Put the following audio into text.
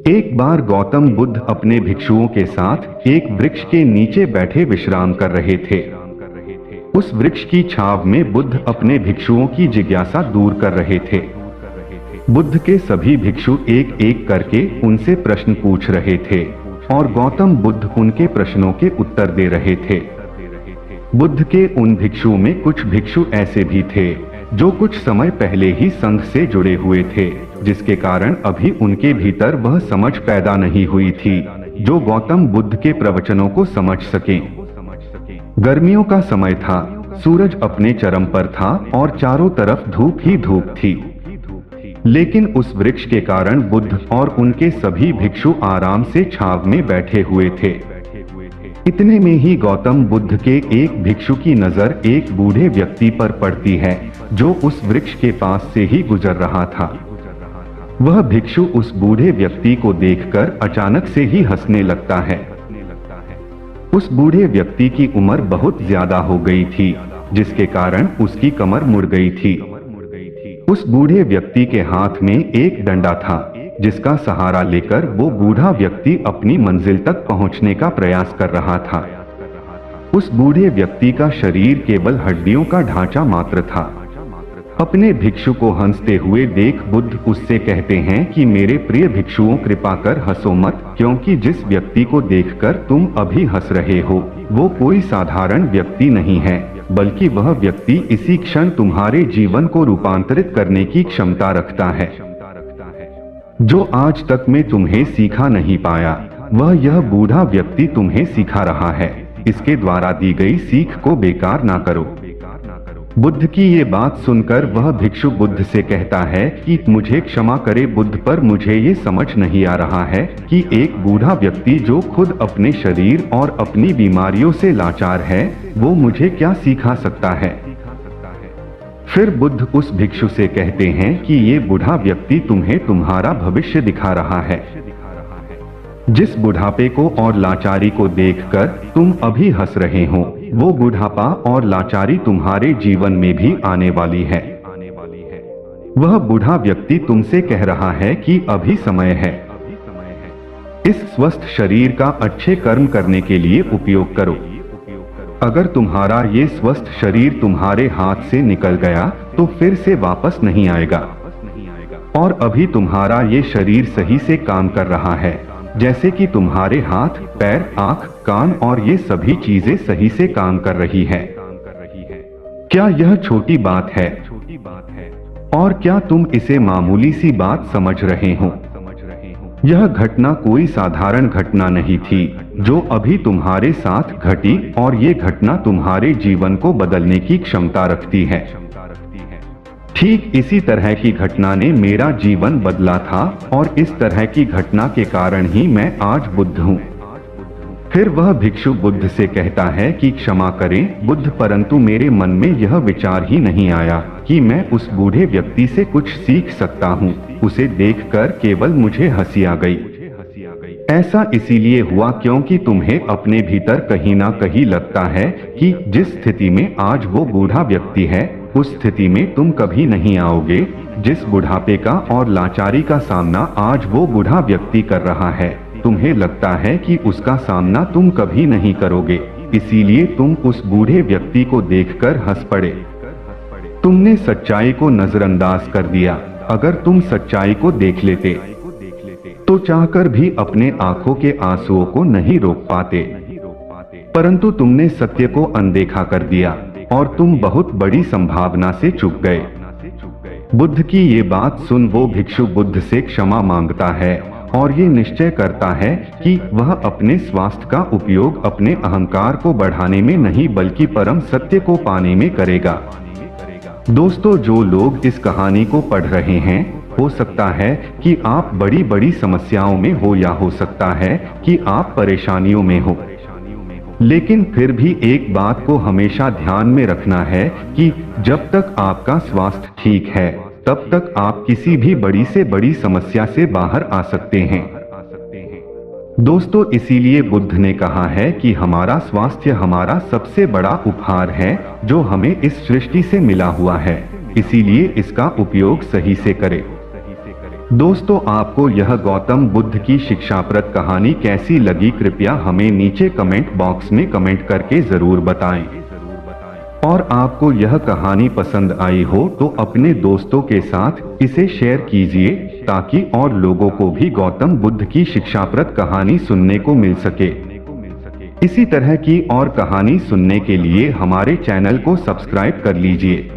एक बार गौतम बुद्ध अपने भिक्षुओं के साथ एक वृक्ष के नीचे बैठे विश्राम कर रहे थे। उस वृक्ष की छांव में बुद्ध अपने भिक्षुओं की जिज्ञासा दूर कर रहे थे। बुद्ध के सभी भिक्षु एक एक करके उनसे प्रश्न पूछ रहे थे और गौतम बुद्ध उनके प्रश्नों के उत्तर दे रहे थे। बुद्ध के उन भिक्षुओं में कुछ भिक्षु ऐसे भी थे जो कुछ समय पहले ही संघ से जुड़े हुए थे, जिसके कारण अभी उनके भीतर वह समझ पैदा नहीं हुई थी जो गौतम बुद्ध के प्रवचनों को समझ सके। गर्मियों का समय था, सूरज अपने चरम पर था और चारों तरफ धूप ही धूप थी। लेकिन उस वृक्ष के कारण बुद्ध और उनके सभी भिक्षु आराम से छांव में बैठे हुए थे। इतने में ही गौतम बुद्ध के एक भिक्षु की नजर एक बूढ़े व्यक्ति पर पड़ती है जो उस वृक्ष के पास से ही गुजर रहा था। वह भिक्षु उस बूढ़े व्यक्ति को देखकर अचानक से ही हंसने लगता है। उस बूढ़े व्यक्ति की उम्र बहुत ज्यादा हो गई थी, जिसके कारण उसकी कमर मुड़ गई थी। उस बूढ़े व्यक्ति के हाथ में एक डंडा था, जिसका सहारा लेकर वो बूढ़ा व्यक्ति अपनी मंजिल तक पहुंचने का प्रयास कर रहा था। उस बूढ़े व्यक्ति का शरीर केवल हड्डियों का ढांचा मात्र था। अपने भिक्षु को हंसते हुए देख बुद्ध उससे कहते हैं कि मेरे प्रिय भिक्षुओं, कृपा कर हंसो मत, क्योंकि जिस व्यक्ति को देखकर तुम अभी हंस रहे हो वो कोई साधारण व्यक्ति नहीं है, बल्कि वह व्यक्ति इसी क्षण तुम्हारे जीवन को रूपांतरित करने की क्षमता रखता है। जो आज तक में तुम्हें सिखा नहीं पाया, वह यह बूढ़ा व्यक्ति तुम्हें सिखा रहा है। इसके द्वारा दी गई सीख को बेकार ना करो। बुद्ध की ये बात सुनकर वह भिक्षु बुद्ध से कहता है कि मुझे क्षमा करे बुद्ध, पर मुझे ये समझ नहीं आ रहा है कि एक बूढ़ा व्यक्ति जो खुद अपने शरीर और अपनी बीमारियों से लाचार है, वो मुझे क्या सिखा सकता है। फिर बुद्ध उस भिक्षु से कहते हैं कि ये बूढ़ा व्यक्ति तुम्हें तुम्हारा भविष्य दिखा रहा है। जिस बुढ़ापे को और लाचारी को देखकर तुम अभी हंस रहे हो, वो बुढ़ापा और लाचारी तुम्हारे जीवन में भी आने वाली है। वह बूढ़ा व्यक्ति तुमसे कह रहा है कि अभी समय है। इस स्वस्थ शरीर का अच्छे कर्म करने के लिए उपयोग करो। अगर तुम्हारा ये स्वस्थ शरीर तुम्हारे हाथ से निकल गया तो फिर से वापस नहीं आएगा। और अभी तुम्हारा ये शरीर सही से काम कर रहा है, जैसे कि तुम्हारे हाथ, पैर, आंख, कान और ये सभी चीजें सही से काम कर रही है। क्या यह छोटी बात है? और क्या तुम इसे मामूली सी बात समझ रहे हो? यह घटना कोई साधारण घटना नहीं थी जो अभी तुम्हारे साथ घटी, और ये घटना तुम्हारे जीवन को बदलने की क्षमता रखती है। ठीक इसी तरह की घटना ने मेरा जीवन बदला था, और इस तरह की घटना के कारण ही मैं आज बुद्ध हूँ। फिर वह भिक्षु बुद्ध से कहता है कि क्षमा करें बुद्ध, परंतु मेरे मन में यह विचार ही नहीं आया कि मैं उस बूढ़े व्यक्ति से कुछ सीख सकता हूँ। उसे देखकर केवल मुझे हंसी आ गई। ऐसा इसीलिए हुआ क्योंकि तुम्हें अपने भीतर कहीं ना कहीं लगता है कि जिस स्थिति में आज वो बूढ़ा व्यक्ति है, उस स्थिति में तुम कभी नहीं आओगे। जिस बुढ़ापे का और लाचारी का सामना आज वो बूढ़ा व्यक्ति कर रहा है, तुम्हें लगता है कि उसका सामना तुम कभी नहीं करोगे, इसीलिए तुम उस बूढ़े व्यक्ति को देखकर हंस पड़े। तुमने सच्चाई को नजरअंदाज कर दिया। अगर तुम सच्चाई को देख लेते तो चाहकर भी अपने आंखों के आंसुओं को नहीं रोक पाते, परंतु तुमने सत्य को अनदेखा कर दिया और तुम बहुत बड़ी संभावना से चूक गए। बुद्ध की ये बात सुन वो भिक्षु बुद्ध से क्षमा मांगता है और ये निश्चय करता है कि वह अपने स्वास्थ्य का उपयोग अपने अहंकार को बढ़ाने में नहीं बल्कि परम सत्य को पाने में करेगा। दोस्तों, जो लोग इस कहानी को पढ़ रहे हैं, हो सकता है कि आप बड़ी बड़ी समस्याओं में हो या हो सकता है कि आप परेशानियों में हो, लेकिन फिर भी एक बात को हमेशा ध्यान में रखना है कि जब तक आपका स्वास्थ्य ठीक है तब तक आप किसी भी बड़ी से बड़ी समस्या से बाहर आ सकते हैं। दोस्तों, इसीलिए बुद्ध ने कहा है कि हमारा स्वास्थ्य हमारा सबसे बड़ा उपहार है जो हमें इस सृष्टि से मिला हुआ है, इसीलिए इसका उपयोग सही से करें। दोस्तों, आपको यह गौतम बुद्ध की शिक्षाप्रद कहानी कैसी लगी, कृपया हमें नीचे कमेंट बॉक्स में कमेंट करके जरूर बताएं। और आपको यह कहानी पसंद आई हो तो अपने दोस्तों के साथ इसे शेयर कीजिए ताकि और लोगों को भी गौतम बुद्ध की शिक्षाप्रद कहानी सुनने को मिल सके। इसी तरह की और कहानी सुनने के लिए हमारे चैनल को सब्सक्राइब कर लीजिए।